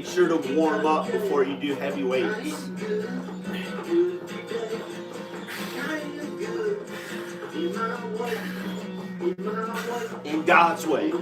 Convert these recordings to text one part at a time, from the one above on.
make sure to warm up before you do heavy weights. In God's way.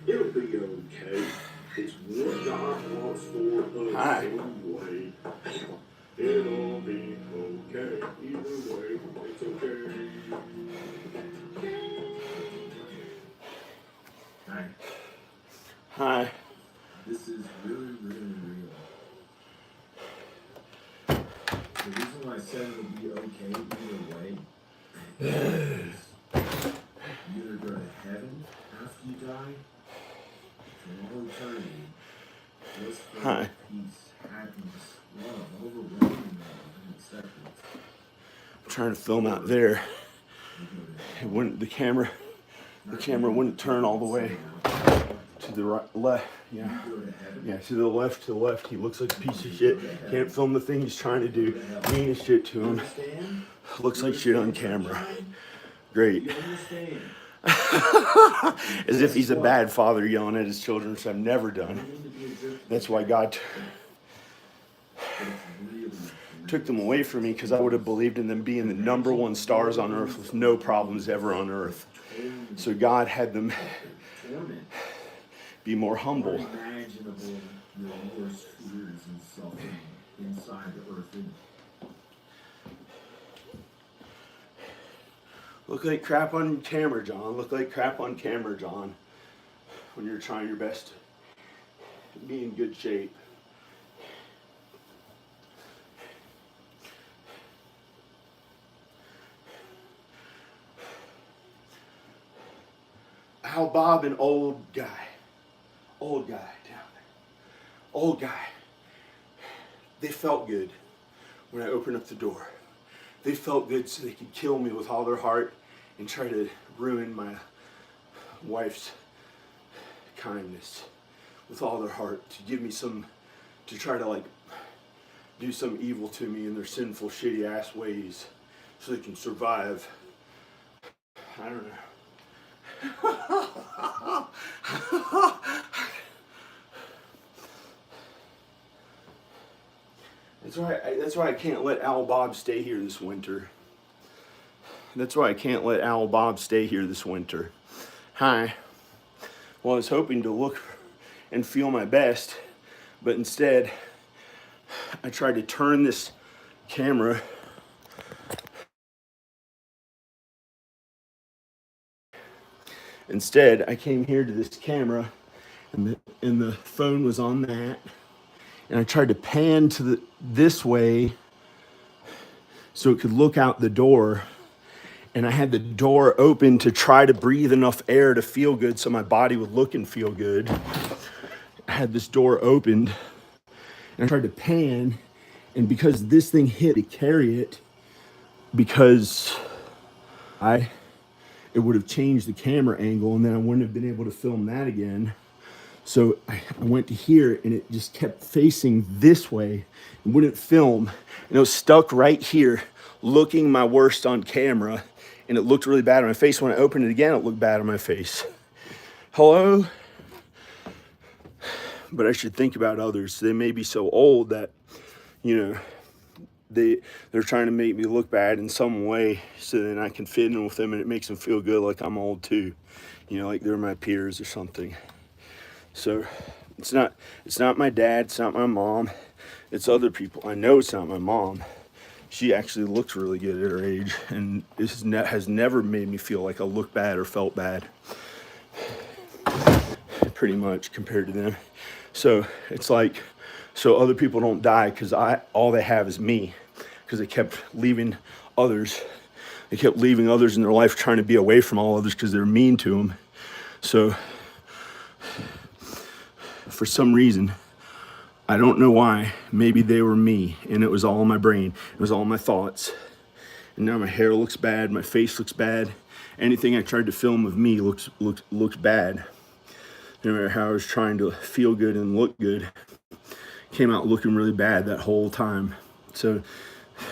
It'll be okay. It's what God wants for us anyway. It'll be okay. Either way, it's okay. Hi. Hi. This is really, really real. The reason why I said it'll be okay either way is you either go to heaven after you die, for all eternity, just for Hi. peace, happiness, love, overwhelming love, and acceptance. I'm trying to film out there. It wouldn't, the camera wouldn't turn all the way to the right, left. Yeah. Yeah, to the left, He looks like a piece of shit. Can't film the thing he's trying to do. Mean as shit to him. Looks like shit on camera. Great. As if he's a bad father yelling at his children, which I've never done. That's why God took them away from me, because I would have believed in them being the #1 stars on earth with no problems ever on earth. So God had them be more humble. Unimaginable, your worst fears and suffering inside the earth. Look like crap on camera, John. Look like crap on camera, John. When you're trying your best to be in good shape. Al Bob, an old guy down there. Old guy. They felt good when I opened up the door. They felt good so they could kill me with all their heart and try to ruin my wife's kindness with all their heart, to give me some, to try to like do some evil to me in their sinful, shitty ass ways so they can survive. I don't know. That's why I can't let Al Bob stay here this winter. That's why I can't let Al Bob stay here this winter. Hi. Well, I was hoping to look and feel my best, but instead I tried to turn this camera Instead, I came here to this camera, and the phone was on that, and I tried to pan to this way so it could look out the door, and I had the door open to try to breathe enough air to feel good so my body would look and feel good. I had this door opened, and I tried to pan, and because this thing hit to carry it, because it would have changed the camera angle, and then I wouldn't have been able to film that again. So I went to here, and it just kept facing this way and wouldn't film. And it was stuck right here, looking my worst on camera, and it looked really bad on my face. When I opened it again, it looked bad on my face. Hello? But I should think about others. They may be so old that, you know, they're trying to make me look bad in some way so then I can fit in with them, and it makes them feel good like I'm old too, you know, like they're my peers or something. So it's not my dad, it's not my mom, it's other people. I know it's not my mom. She actually looks really good at her age, and this has never made me feel like I look bad or felt bad, pretty much, compared to them. So it's like, so other people don't die because all they have is me, because they kept leaving others. They kept leaving others in their life, trying to be away from all others because they're mean to them. So for some reason, I don't know why, maybe they were me and it was all in my brain. It was all my thoughts. And now my hair looks bad, my face looks bad. Anything I tried to film of me looks bad. No matter how I was trying to feel good and look good, came out looking really bad that whole time. So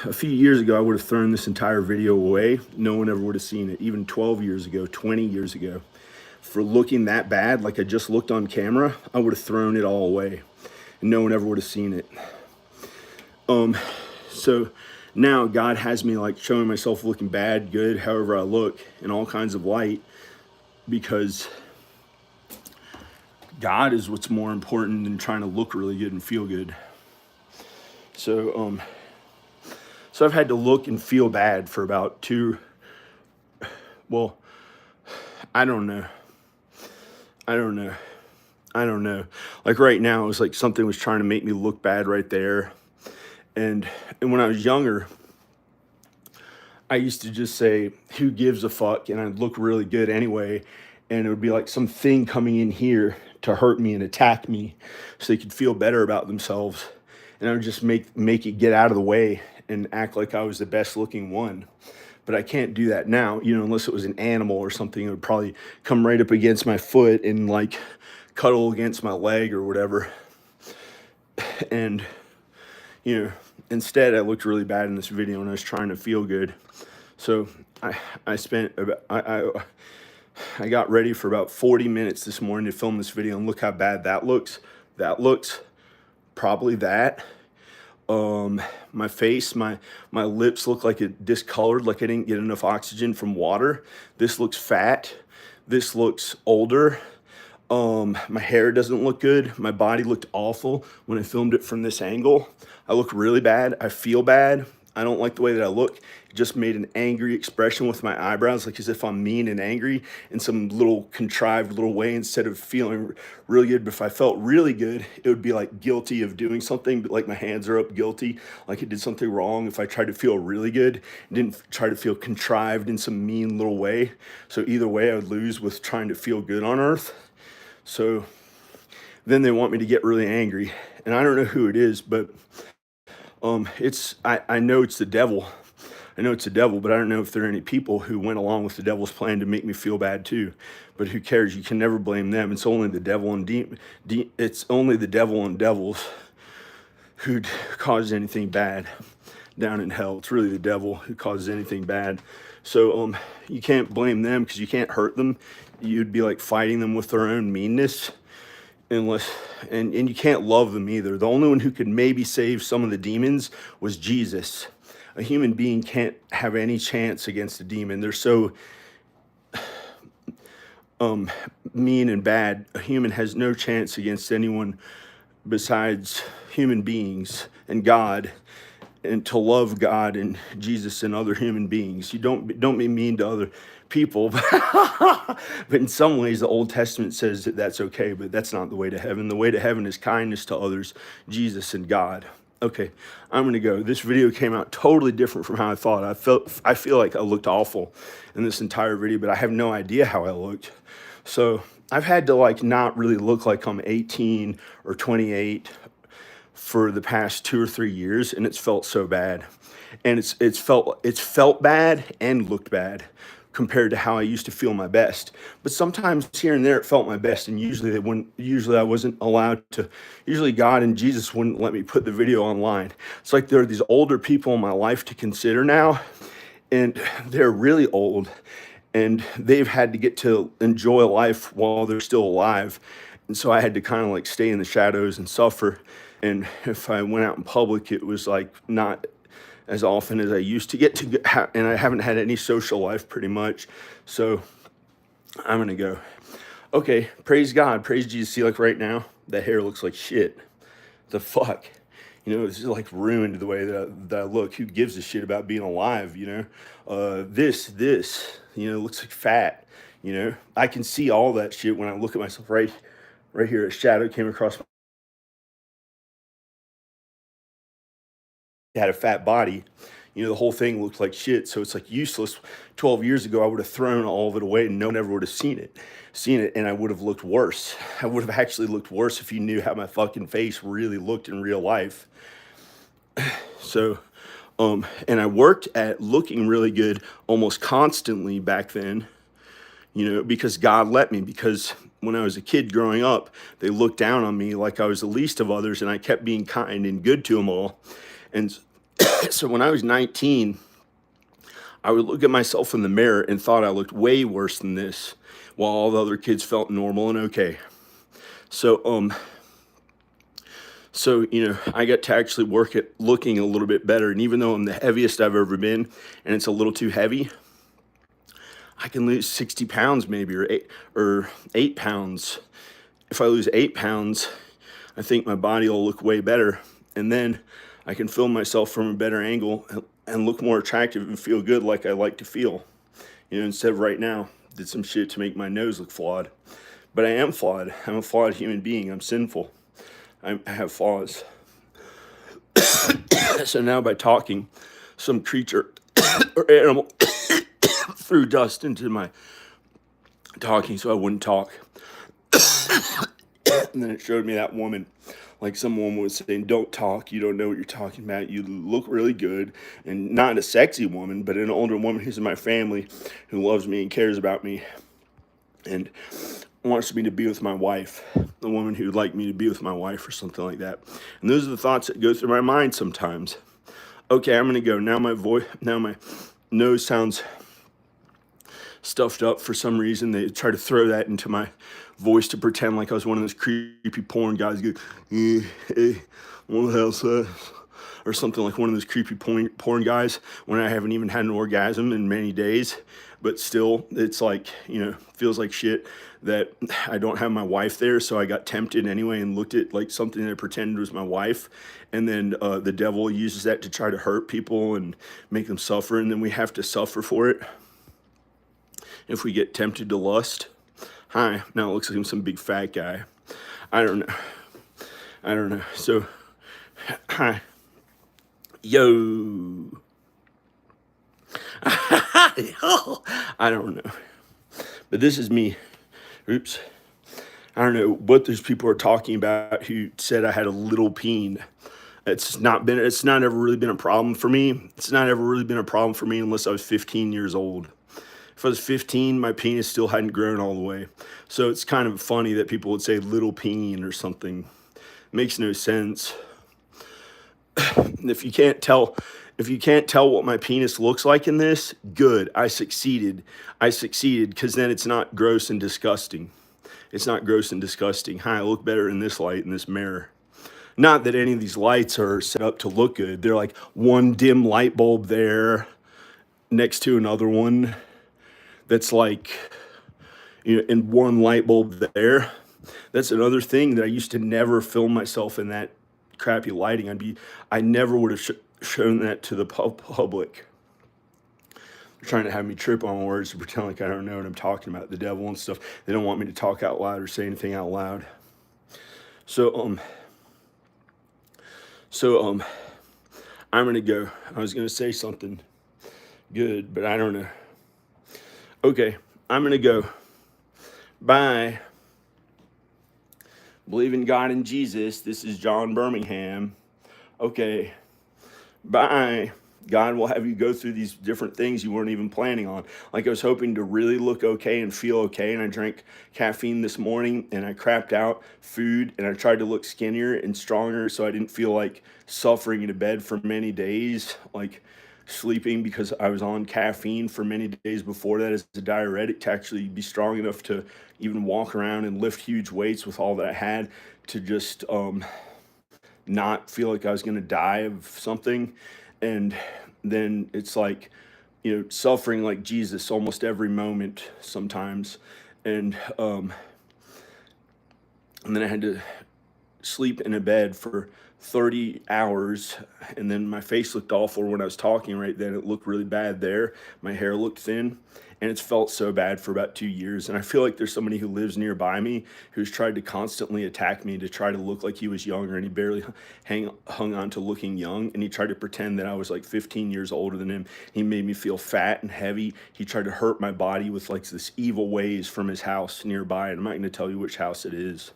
a few years ago, I would have thrown this entire video away. No one ever would have seen it. Even 12 years ago, 20 years ago, for looking that bad, like I just looked on camera, I would have thrown it all away and no one ever would have seen it. So now God has me like showing myself looking bad, good, however I look, in all kinds of light, because God is what's more important than trying to look really good and feel good. So I've had to look and feel bad for about I don't know. Like right now, it was like something was trying to make me look bad right there. And when I was younger, I used to just say, who gives a fuck? And I'd look really good anyway. And it would be like something coming in here to hurt me and attack me so they could feel better about themselves. And I would just make it get out of the way and act like I was the best looking one. But I can't do that now, unless it was an animal or something. It would probably come right up against my foot and like cuddle against my leg or whatever. And, instead I looked really bad in this video and I was trying to feel good. So I got ready for about 40 minutes this morning to film this video, and look how bad that looks. That looks probably that. My face, my lips look like it discolored, like I didn't get enough oxygen from water. This looks fat. This looks older. My hair doesn't look good. My body looked awful when I filmed it from this angle. I look really bad. I feel bad. I don't like the way that I look. It just made an angry expression with my eyebrows, like as if I'm mean and angry in some little contrived little way instead of feeling really good. But if I felt really good, it would be like guilty of doing something, but like my hands are up guilty, like I did something wrong. If I tried to feel really good, didn't try to feel contrived in some mean little way. So either way, I would lose with trying to feel good on earth. So then they want me to get really angry, and I don't know who it is, but I know it's the devil. I know it's the devil, but I don't know if there are any people who went along with the devil's plan to make me feel bad too. But who cares? You can never blame them. It's only the devil and it's only the devil and devils who cause anything bad down in hell. It's really the devil who causes anything bad. So you can't blame them because you can't hurt them. You'd be like fighting them with their own meanness. And you can't love them either. The only one who could maybe save some of the demons was Jesus. A human being can't have any chance against a demon. They're so mean and bad. A human has no chance against anyone besides human beings and God. And to love God and Jesus and other human beings. You don't be mean to other people. But in some ways, the Old Testament says that that's okay, but that's not the way to heaven. The way to heaven is kindness to others, Jesus and God. Okay, I'm gonna go. This video came out totally different from how I thought. I feel like I looked awful in this entire video, but I have no idea how I looked. So I've had to like not really look like I'm 18 or 28 for the past 2 or 3 years, and it's felt so bad. And it's felt bad and looked bad compared to how I used to feel my best. But sometimes here and there it felt my best, and usually I wasn't allowed to. Usually God and Jesus wouldn't let me put the video online. It's like there are these older people in my life to consider now, and they're really old, and they've had to get to enjoy life while they're still alive. And so I had to kind of like stay in the shadows and suffer. And if I went out in public, it was like not as often as I used to get to, and I haven't had any social life pretty much. So I'm gonna go. Okay, praise God, praise Jesus. See, like right now, that hair looks like shit. The fuck? It's just like ruined the way that I look. Who gives a shit about being alive, This, looks like fat, I can see all that shit when I look at myself right here. A shadow came across my had a fat body, the whole thing looked like shit. So it's like useless. 12 years ago, I would have thrown all of it away and no one ever would have seen it, and I would have looked worse. I would have actually looked worse if you knew how my fucking face really looked in real life. So, and I worked at looking really good almost constantly back then, because God let me, because when I was a kid growing up, they looked down on me like I was the least of others, and I kept being kind and good to them all. And so when I was 19, I would look at myself in the mirror and thought I looked way worse than this, while all the other kids felt normal and okay. So, I got to actually work at looking a little bit better. And even though I'm the heaviest I've ever been, and it's a little too heavy, I can lose 60 pounds maybe, or 8 pounds. If I lose 8 pounds, I think my body will look way better. And then I can film myself from a better angle and look more attractive and feel good like I like to feel. Instead of right now, did some shit to make my nose look flawed. But I am flawed. I'm a flawed human being. I'm sinful. I have flaws. So now by talking, some creature or animal threw dust into my talking so I wouldn't talk. And then it showed me that woman, like some woman was saying, don't talk, you don't know what you're talking about, you look really good. And not a sexy woman, but an older woman who's in my family, who loves me and cares about me and wants me to be with my wife, the woman who'd like me to be with my wife or something like that. And those are the thoughts that go through my mind sometimes. Okay, I'm gonna go. Now my nose sounds stuffed up for some reason. They try to throw that into my voice to pretend like I was one of those creepy porn guys go, hey, what the hell's that? Or something, like one of those creepy porn guys when I haven't even had an orgasm in many days. But still, it's like, feels like shit that I don't have my wife there. So I got tempted anyway and looked at like something that I pretended was my wife. And then the devil uses that to try to hurt people and make them suffer. And then we have to suffer for it if we get tempted to lust. Hi, now it looks like I'm some big fat guy. I don't know. So, hi. Yo. I don't know. But this is me. Oops. I don't know what those people are talking about who said I had a little peen. It's not ever really been a problem for me. It's not ever really been a problem for me unless I was 15 years old. If I was 15, my penis still hadn't grown all the way. So it's kind of funny that people would say little peen or something. It makes no sense. If you can't tell what my penis looks like in this, good. I succeeded because then it's not gross and disgusting. It's not gross and disgusting. Hi, I look better in this light, in this mirror. Not that any of these lights are set up to look good. They're like one dim light bulb there next to another one that's like, and one light bulb there. That's another thing that I used to never film myself in that crappy lighting. I never would have shown that to the public. They're trying to have me trip on words to pretend like I don't know what I'm talking about, the devil and stuff. They don't want me to talk out loud or say anything out loud. So I'm gonna go. I was gonna say something good, but I don't know. Okay, I'm gonna go. Bye. Believe in God and Jesus. This is John Birmingham. Okay, bye. God will have you go through these different things you weren't even planning on. Like I was hoping to really look okay and feel okay, and I drank caffeine this morning, and I crapped out food, and I tried to look skinnier and stronger so I didn't feel like suffering in a bed for many days, like sleeping, because I was on caffeine for many days before that as a diuretic to actually be strong enough to even walk around and lift huge weights with all that I had, to just not feel like I was going to die of something. And then it's like, suffering like Jesus almost every moment sometimes. And then I had to sleep in a bed for 30 hours, and then my face looked awful when I was talking right then. It looked really bad there. My hair looked thin, and it's felt so bad for about 2 years. And I feel like there's somebody who lives nearby me who's tried to constantly attack me to try to look like he was younger, and he barely hung on to looking young, and he tried to pretend that I was like 15 years older than him. He made me feel fat and heavy. He tried to hurt my body with like this evil ways from his house nearby, and I'm not going to tell you which house it is.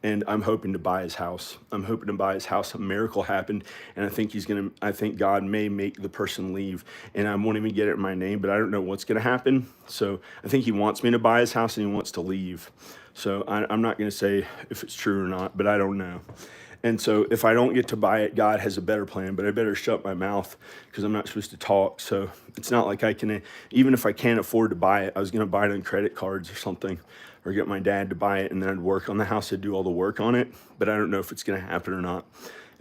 And I'm hoping to buy his house. I'm hoping to buy his house. A miracle happened, and I think God may make the person leave, and I won't even get it in my name, but I don't know what's gonna happen. So I think he wants me to buy his house, and he wants to leave. So I'm not gonna say if it's true or not, but I don't know. And so if I don't get to buy it, God has a better plan, but I better shut my mouth because I'm not supposed to talk. So it's not like I can, even if I can't afford to buy it, I was going to buy it on credit cards or something, or get my dad to buy it, and then I'd work on the house. I'd do all the work on it, but I don't know if it's going to happen or not.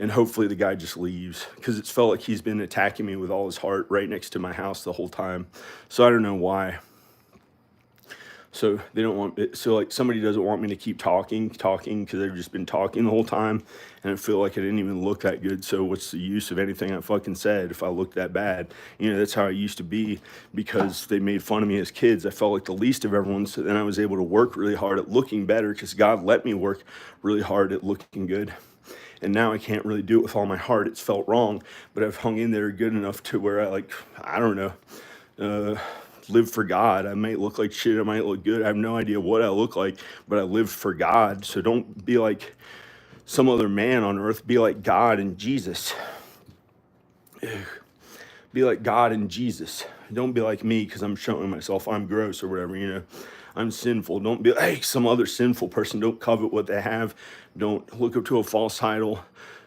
And hopefully the guy just leaves, because it's felt like he's been attacking me with all his heart right next to my house the whole time. So I don't know why. So they don't want it. So like somebody doesn't want me to keep talking because they've just been talking the whole time, and I feel like I didn't even look that good. So what's the use of anything I fucking said if I look that bad? You know, that's how I used to be, because they made fun of me as kids. I felt like the least of everyone. So then I was able to work really hard at looking better, because God let me work really hard at looking good. And now I can't really do it with all my heart. It's felt wrong, but I've hung in there good enough to where I don't know, live for God. I might look like shit. I might look good. I have no idea what I look like, but I live for God. So don't be like some other man on earth. Be like God and Jesus. Be like God and Jesus. Don't be like me, because I'm showing myself I'm gross or whatever, you know. I'm sinful. Don't be like some other sinful person. Don't covet what they have. Don't look up to a false idol.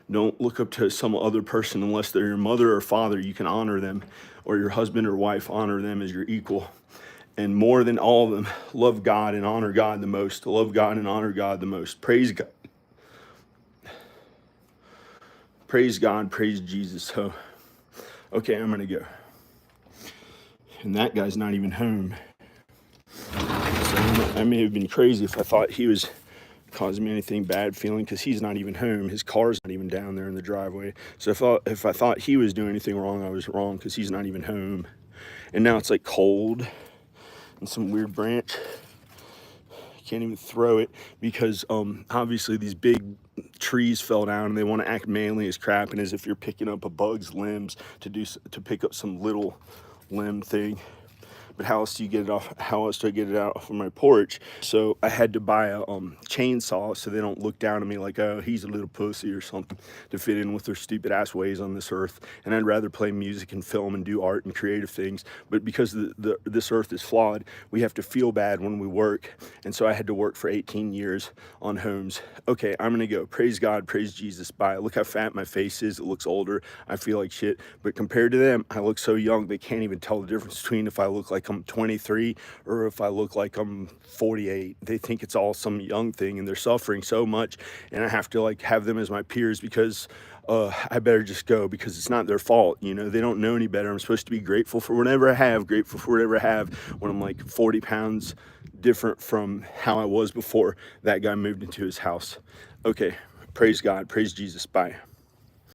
Don't look up to some other person unless they're your mother or father. You can honor them, or your husband or wife. Honor them as your equal. And more than all of them, love God and honor God the most. Love God and honor God the most. Praise God. Praise God. Praise Jesus. So, okay, I'm going to go. And that guy's not even home. So I may have been crazy if I thought he was causing me anything bad feeling, because he's not even home. His car's not even down there in the driveway. So if I thought he was doing anything wrong, I was wrong, because he's not even home. And now it's like cold and some weird branch. Can't even throw it because obviously these big trees fell down, and they want to act manly as crap, and as if you're picking up a bug's limbs to pick up some little limb thing. But how else do you get it off? How else do I get it out of my porch? So I had to buy a chainsaw so they don't look down at me like, oh, he's a little pussy or something, to fit in with their stupid ass ways on this earth. And I'd rather play music and film and do art and creative things. But because this earth is flawed, we have to feel bad when we work. And so I had to work for 18 years on homes. Okay, I'm gonna go. Praise God, praise Jesus. Bye. Look how fat my face is. It looks older. I feel like shit. But compared to them, I look so young, they can't even tell the difference between if I look like I'm 23 or if I look like I'm 48. They think it's all some young thing, and they're suffering so much, and I have to like have them as my peers, because I better just go, because it's not their fault. You know, they don't know any better. I'm supposed to be grateful for whatever I have, when I'm like 40 pounds different from how I was before that guy moved into his house. Okay, praise God, praise Jesus. Bye.